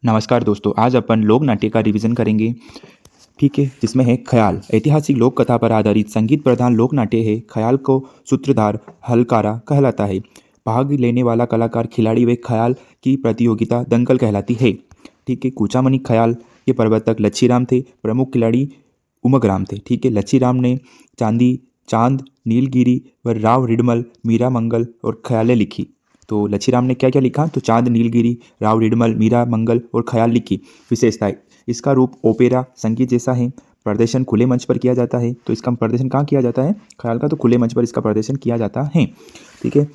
नमस्कार दोस्तों, आज अपन लोक नाट्य का रिवीजन करेंगे। ठीक है, जिसमें है ख्याल। ऐतिहासिक लोक कथा पर आधारित संगीत प्रधान लोक नाट्य है। ख्याल को सूत्रधार हलकारा कहलाता है। भाग लेने वाला कलाकार खिलाड़ी व ख्याल की प्रतियोगिता दंगल कहलाती है। ठीक है, कूचामणि ख्याल के प्रवर्तक लच्छीराम थे। प्रमुख खिलाड़ी उमगराम थे। ठीक है, लच्छीराम ने चांद, नीलगिरी व राव रिडमल, मीरा मंगल और ख्यालें लिखी। तो लच्छीराम ने क्या क्या लिखा? तो चांद, नीलगिरी, राव रिडमल, मीरा मंगल और ख्याल लिखी। विशेषताएं: इसका रूप ओपेरा संगीत जैसा है। प्रदर्शन खुले मंच पर किया जाता है। तो इसका प्रदर्शन कहाँ किया जाता है? ख्याल का तो खुले मंच पर इसका प्रदर्शन किया जाता है। ठीक है,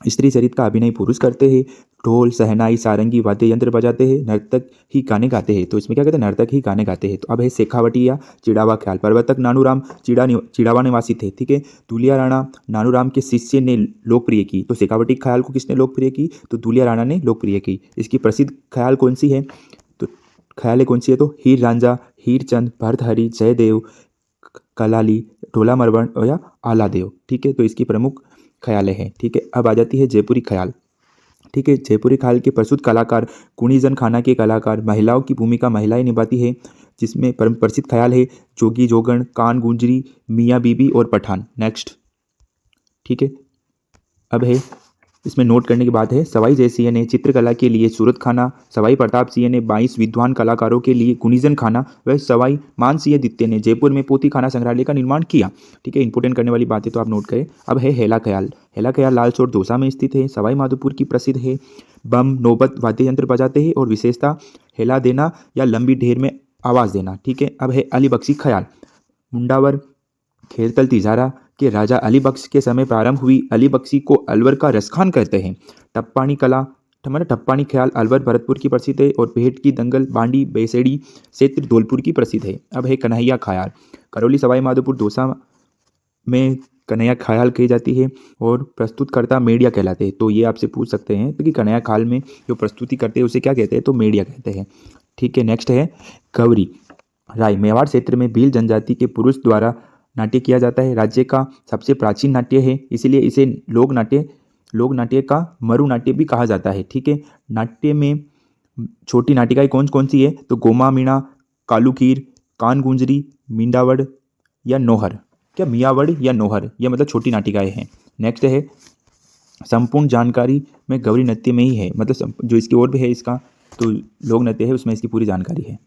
स्त्री चरित्र का अभिनय पुरुष करते हैं। ढोल, सहनाई, सारंगी वाद्य यंत्र बजाते हैं। नर्तक ही गाने गाते हैं। तो इसमें क्या कहते हैं? नर्तक ही गाने गाते हैं। तो अब है शेखावटी या चिड़ावा ख्याल। प्रवर्तक नानूराम चिड़ावा निवासी थे। ठीक है, दूलिया राणा नानूराम के शिष्य ने लोकप्रिय की। तो शेखावटी ख्याल को किसने लोकप्रिय की? तो दूलिया राणा ने लोकप्रिय की। इसकी प्रसिद्ध ख्याल कौन सी है? तो ख्याल कौन सी है? तो हीर रांझा, हीरचंद, भर्तहरि, जयदेव, कलाली, ढोला मरवण या आलादेव। ठीक है, तो इसकी प्रमुख ख्यालें हैं। ठीक है, अब आ जाती है जयपुरी ख्याल। ठीक है, जयपुरी ख्याल के प्रसिद्ध कलाकार कुणीजन खाना के कलाकार। महिलाओं की भूमिका महिलाएं निभाती है। जिसमें प्रसिद्ध ख्याल है जोगी जोगण, कान गुंजरी, मियाँ बीबी और पठान। नेक्स्ट। ठीक है, अब है इसमें नोट करने की बात है, सवाई जयसिंह ने चित्रकला के लिए सूरत खाना, सवाई प्रताप सिंह ने 22 विद्वान कलाकारों के लिए कुनिजन खाना व सवाई मानसिंह द्वितीय ने जयपुर में पोथी खाना संग्रहालय का निर्माण किया। ठीक है, इंपोर्टेंट करने वाली बात है तो आप नोट करें। अब है हेला ख्याल। हेला ख्याल लालसोट दौसा में स्थित है। सवाई माधोपुर की प्रसिद्ध है। बम, नौबत वाद्य यंत्र बजाते हैं और विशेषता हेला देना या लंबी ढेर में आवाज़ देना। ठीक है, अब है अली बख्शी ख्याल। मुंडावर खेरतल तिजारा के राजा अली बख्श के समय प्रारंभ हुई। अली बख्शी को अलवर का रसखान कहते हैं। टप्पानी कला मतलब टप्पानी ख्याल अलवर भरतपुर की प्रसिद्ध है और भेंट की दंगल बांडी बेसेड़ी क्षेत्र धौलपुर की प्रसिद्ध है। अब है कन्हैया ख्याल। करौली सवाई माधोपुर दौसा में कन्हैया ख्याल कही जाती है और प्रस्तुतकर्ता मेड़िया कहलाते हैं। तो ये आपसे पूछ सकते हैं कि कन्हैया ख्याल में जो प्रस्तुति करते हैं उसे क्या कहते हैं? तो मेड़िया कहते हैं। ठीक है, नेक्स्ट है गौरी राय। मेवाड़ क्षेत्र में भील जनजाति के पुरुष द्वारा नाट्य किया जाता है। राज्य का सबसे प्राचीन नाट्य है, इसलिए इसे लोक नाट्य का मरु नाट्य भी कहा जाता है। ठीक है, नाट्य में छोटी नाटिकाएं कौन कौन सी है? तो गोमा मीणा, कालूकीर, कान गुंजरी, मिंडावड़ या नोहर। क्या मियावड़ या नोहर, यह मतलब छोटी नाटिकाएं हैं। नेक्स्ट है संपूर्ण जानकारी में गौरी नृत्य में ही है, मतलब जो इसकी ओर भी है इसका तो लोक नृत्य है उसमें इसकी पूरी जानकारी है।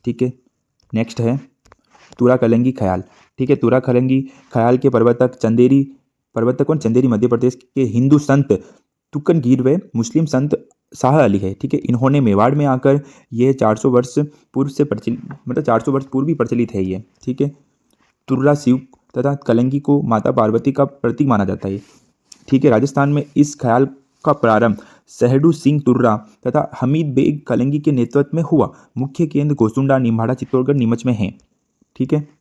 ठीक है, नेक्स्ट है तुरा कलंगी ख्याल। ठीक है, तुरा कलंगी ख्याल के प्रवर्तक कौन? चंदेरी मध्य प्रदेश के हिंदू संत तुकनगीर व मुस्लिम संत शाह अली है। ठीक है, इन्होंने मेवाड़ में आकर यह 400 वर्ष पूर्व से प्रचलित, मतलब 400 वर्ष पूर्व भी प्रचलित है ये। ठीक है, तुर्रा शिव तथा कलंगी को माता पार्वती का प्रतीक माना जाता है। ठीक है, राजस्थान में इस ख्याल का प्रारंभ सहडू सिंह तुर्रा तथा हमीद बेग कलंगी के नेतृत्व में हुआ। मुख्य केंद्र गोसुंडा, निम्बाड़ा, चित्तौड़गढ़, नीमच में है। ठीक है,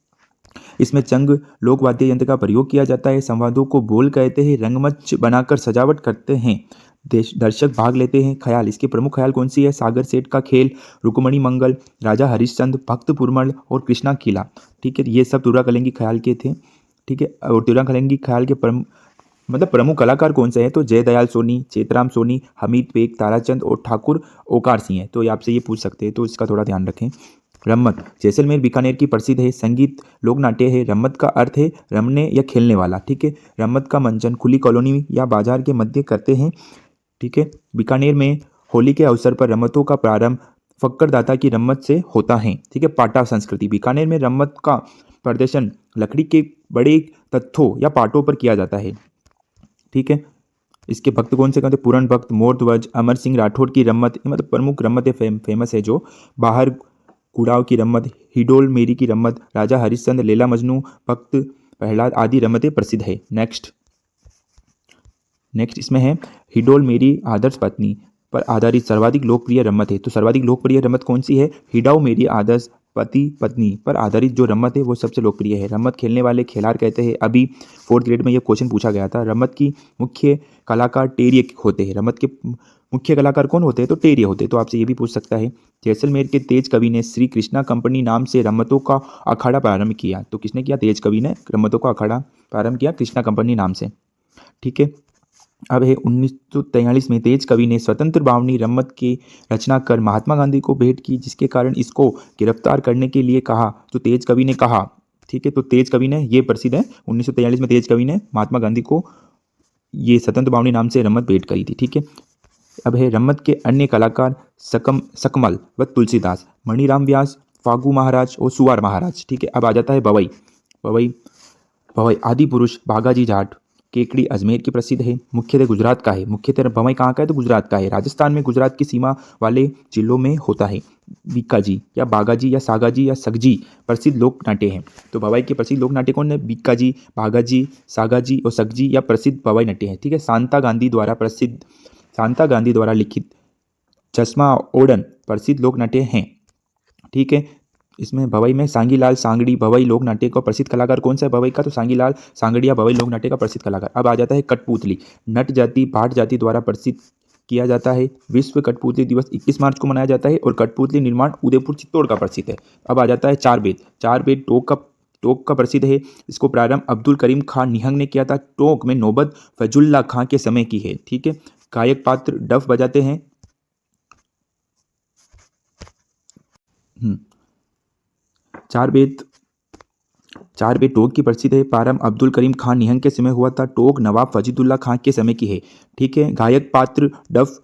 इसमें चंग लोक वाद्य यंत्र का प्रयोग किया जाता है। संवादों को बोल कहते हैं। रंगमंच बनाकर सजावट करते हैं। दर्शक भाग लेते हैं। ख्याल, इसके प्रमुख ख्याल कौन सी है? सागर सेठ का खेल, रुक्मणी मंगल, राजा हरिश्चंद्र, भक्त पुरमल और कृष्णा किला। ठीक है, ये सब तुरा कलंगी ख्याल के थे। ठीक है, और तुरा कलंगी ख्याल के प्रमुख कलाकार कौन से हैं? तो जयदयाल सोनी, चेतराम सोनी, हमीद बेग, ताराचंद और ठाकुर ओकार सिंह हैं। तो ये आपसे ये पूछ सकते हैं, तो इसका थोड़ा ध्यान रखें। रम्मत जैसलमेर बीकानेर की प्रसिद्ध है। संगीत लोक नाट्य है। रम्मत का अर्थ है रमने या खेलने वाला। ठीक है, रम्मत का मंचन खुली कॉलोनी या बाजार के मध्य करते हैं। ठीक है, बीकानेर में होली के अवसर पर रम्मतों का प्रारंभ फक्कर दाता की रम्मत से होता है। ठीक है, पाटा संस्कृति। बीकानेर में रम्मत का प्रदर्शन लकड़ी के बड़े तत्थों या पाटों पर किया जाता है। ठीक है, इसके भक्त कौन से कहते हैं? पूरण भक्त, मोरध्वज, अमर सिंह राठौड़ की रम्मत, मतलब प्रमुख रम्मतें फेमस है जो। बाहर कुड़ाव की रम्मत, हिडोल मेरी की रम्मत, राजा हरिश्चंद्र, लैला मजनू, भक्त प्रहलाद आदि रम्मतें प्रसिद्ध है। नेक्स्ट इसमें है हिडोल मेरी आदर्श पत्नी पर आधारित सर्वाधिक लोकप्रिय रम्मत है। तो सर्वाधिक लोकप्रिय रम्मत कौन सी है? हिडाओ मेरी आदर्श पति पत्नी पर आधारित जो रम्मत है वो सबसे लोकप्रिय है। रम्मत खेलने वाले खिलाड़ कहते हैं। अभी 4th ग्रेड में ये क्वेश्चन पूछा गया था। रम्मत की मुख्य कलाकार टेरिय होते हैं। रम्मत के मुख्य कलाकार कौन होते हैं? तो टेरिय होते हैं। तो आपसे ये भी पूछ सकता है जैसलमेर के तेज कवि ने श्री कृष्णा कंपनी नाम से रम्मतों का अखाड़ा प्रारंभ किया। तो किसने किया? तेज कवि ने रम्मतों का अखाड़ा प्रारंभ किया कृष्णा कंपनी नाम से। ठीक है, अब है 1943 में तेज कवि ने स्वतंत्र बावनी रम्मत की रचना कर महात्मा गांधी को भेंट की, जिसके कारण इसको गिरफ्तार करने के लिए कहा। तो तेज कवि ने कहा, ठीक है, तो तेज कवि ने, ये प्रसिद्ध है, 1943 में तेज कवि ने महात्मा गांधी को ये स्वतंत्र बावनी नाम से रम्मत भेंट करी थी। ठीक है। अब है रम्मत के अन्य कलाकार सकमल व तुलसीदास, मणिराम व्यास, फागू महाराज और सुवार महाराज। ठीक है। अब आ जाता है बवई। बवई बवई आदि पुरुष बागाजी जाट केकड़ी अजमेर की प्रसिद्ध है, मुख्यतः गुजरात का है। मुख्यतः बवई कहाँ का है? तो गुजरात का है। राजस्थान में गुजरात की सीमा वाले जिलों में होता है। बीकाजी या बागाजी या सागाजी या सगजी प्रसिद्ध लोक नाट्य हैं। तो बवई के प्रसिद्ध लोक नाट्य कौन है? बीकाजी, बागाजी, सागाजी और सगजी या प्रसिद्ध बवई नाट्य हैं। ठीक है। शांता गांधी द्वारा लिखित चश्मा ओढ़न प्रसिद्ध लोक नाट्य हैं। ठीक है। इसमें बवई में सांगीलाल सांगड़ी बवई लोक नाट्य का प्रसिद्ध कलाकार कौन सा है बवई का? तो सांगीलाल सांगड़िया बवई लोक नाट्य का प्रसिद्ध कलाकार। अब आ जाता है कठपुतली, नट जाति भाट जाति द्वारा प्रसिद्ध किया जाता है। विश्व कठपुतली दिवस 21 मार्च को मनाया जाता है और कठपुतली निर्माण उदयपुर चित्तौड़ का प्रसिद्ध है। अब आ जाता है चार बेद। चार बेद टोंक का प्रसिद्ध है। इसको प्रारंभ अब्दुल करीम खान निहंग ने किया था। टोंक में नौबत फैजुल्ला खां के समय की है। ठीक है। गायक पात्र डफ बजाते हैं। चार बेद टोंक की प्रसिद्ध है। प्रारंभ अब्दुल करीम खान निहंग के समय हुआ था। टोंक नवाब फजीदुल्ला खां के समय की है। ठीक है। गायक पात्र डफ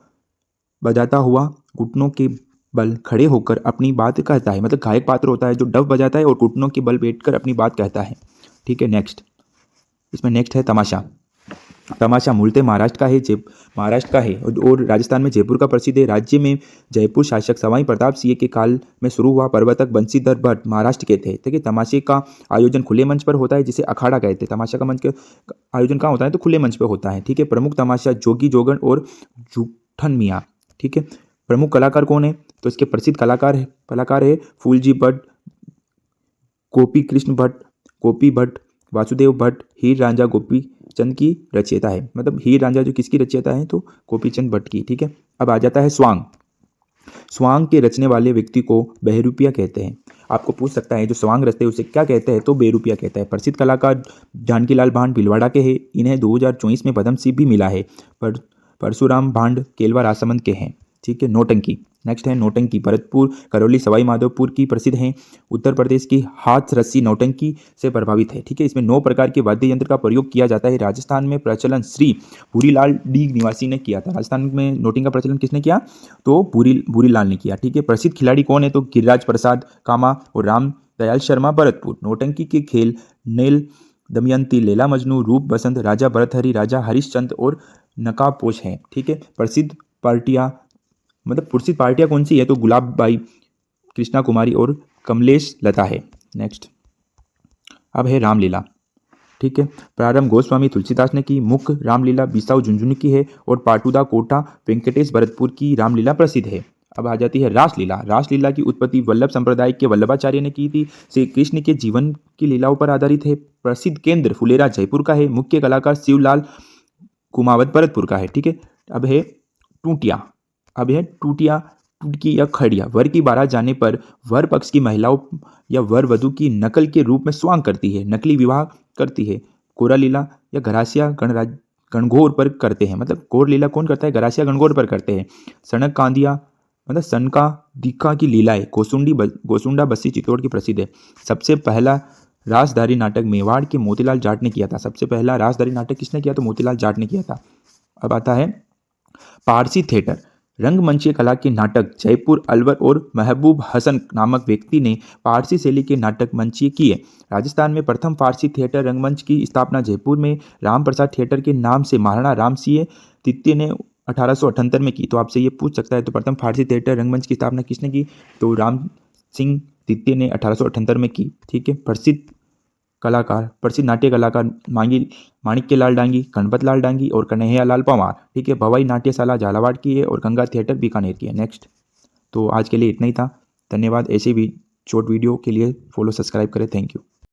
बजाता हुआ घुटनों के बल खड़े होकर अपनी बात कहता है। मतलब गायक पात्र होता है जो डफ बजाता है और घुटनों के बल बैठकर अपनी बात कहता है। ठीक है। इसमें नेक्स्ट है तमाशा। तमाशा मूलतः महाराष्ट्र का है और राजस्थान में जयपुर का प्रसिद्ध है। राज्य में जयपुर शासक सवाई प्रताप सिंह के काल में शुरू हुआ। प्रवर्तक बंशीधर भट्ट महाराष्ट्र के थे। ठीक है। तमाशे का आयोजन खुले मंच पर होता है, जिसे अखाड़ा कहते हैं। तमाशा का मंच का आयोजन कहाँ होता है? तो खुले मंच पर होता है। ठीक है। प्रमुख तमाशा जोगी जोगन और जूठन मियाँ। ठीक है। प्रमुख कलाकार कौन है? तो इसके प्रसिद्ध कलाकार है फूलजी भट्ट, गोपी भट्ट, वासुदेव भट्ट, हीर रांझा गोपीचंद की रचयिता है। मतलब हीर रांझा जो किसकी रचयिता है? तो गोपीचंद भट्ट की। ठीक है। अब आ जाता है स्वांग के रचने वाले व्यक्ति को बहरूपिया कहते हैं। आपको पूछ सकता है जो स्वांग रचते हैं उसे क्या कहते हैं? तो बेरूपिया कहता है। प्रसिद्ध कलाकार जानकीलाल भांड भीलवाड़ा के हैं। इन्हें 2024 में पद्मश्री भी मिला है। परशुराम भांड केलवा राजसमंद के हैं। ठीक है। नौटंकी। नेक्स्ट है नौटंकी। भरतपुर, करौली, सवाई माधोपुर की प्रसिद्ध हैं। उत्तर प्रदेश की हाथ रस्सी नौटंकी से प्रभावित है। ठीक है। इसमें 9 प्रकार के वाद्य यंत्र का प्रयोग किया जाता है। राजस्थान में प्रचलन श्री भूरीलाल डी निवासी ने किया था। राजस्थान में नौटिंग का प्रचलन किसने किया? तो भूरीलाल ने किया। ठीक है। प्रसिद्ध खिलाड़ी कौन है? तो गिरिराज प्रसाद कामा और राम दयाल शर्मा भरतपुर। नौटंकी के खेल नेल, दमयंती, लैला मजनू, रूप बसंत, राजा भरतहरि, राजा हरिश्चंद्र और नकाबपोश हैं। ठीक है। प्रसिद्ध पार्टियां कौन सी है? तो गुलाबबाई, कृष्णा कुमारी और कमलेश लता है। नेक्स्ट अब है रामलीला। ठीक है। प्रारंभ गोस्वामी तुलसीदास ने की। मुख्य रामलीला बिसाऊ झुंझुनू की है और पाटुदा कोटा वेंकटेश भरतपुर की रामलीला प्रसिद्ध है। अब आ जाती है रासलीला। रासलीला की उत्पत्ति वल्लभ संप्रदाय के वल्लभाचार्य ने की थी। श्री कृष्ण के जीवन की लीलाओं पर आधारित है। प्रसिद्ध केंद्र फुलेरा जयपुर का है। मुख्य कलाकार शिवलाल कुमावत भरतपुर का है। ठीक है। अब है टूटकी या खड़िया। वर की बारात जाने पर वर पक्ष की महिलाओं या वर वधु की नकल के रूप में स्वांग करती है, नकली विवाह करती है। कोरा लीला या घरासिया गणगौर पर करते हैं। मतलब कोर लीला कौन करता है? घरासिया गणगौर पर करते हैं। सनक कांदिया मतलब सनका दीखा की लीला है। गोसुंडा बस्सी चित्तौड़ की प्रसिद्ध है। सबसे पहला रासधारी नाटक मेवाड़ के मोतीलाल जाट ने किया था। सबसे पहला रासधारी नाटक किसने किया? तो मोतीलाल जाट ने किया था। अब आता है पारसी थिएटर। रंगमंचीय कला के नाटक जयपुर, अलवर और महबूब हसन नामक व्यक्ति ने पारसी शैली के नाटक मंचीय किए। राजस्थान में प्रथम फारसी थिएटर रंगमंच की स्थापना जयपुर में राम प्रसाद थिएटर के नाम से महाराणा राम सिंह तृतीय ने 1878 में की। तो आपसे ये पूछ सकता है तो प्रथम फारसी थिएटर रंगमंच की स्थापना किसने की? तो राम सिंह तृतीय ने 1878 में की। ठीक है। प्रसिद्ध नाट्य कलाकार माणिक्यलाल डांगी, गणपत लाल डांगी और कन्हैया लाल पंवार। ठीक है। भवाई नाट्यशाला झालावाड़ की है और गंगा थिएटर बीकानेर की है। नेक्स्ट तो आज के लिए इतना ही था। धन्यवाद। ऐसे भी शॉर्ट वीडियो के लिए सब्सक्राइब करें। Thank you.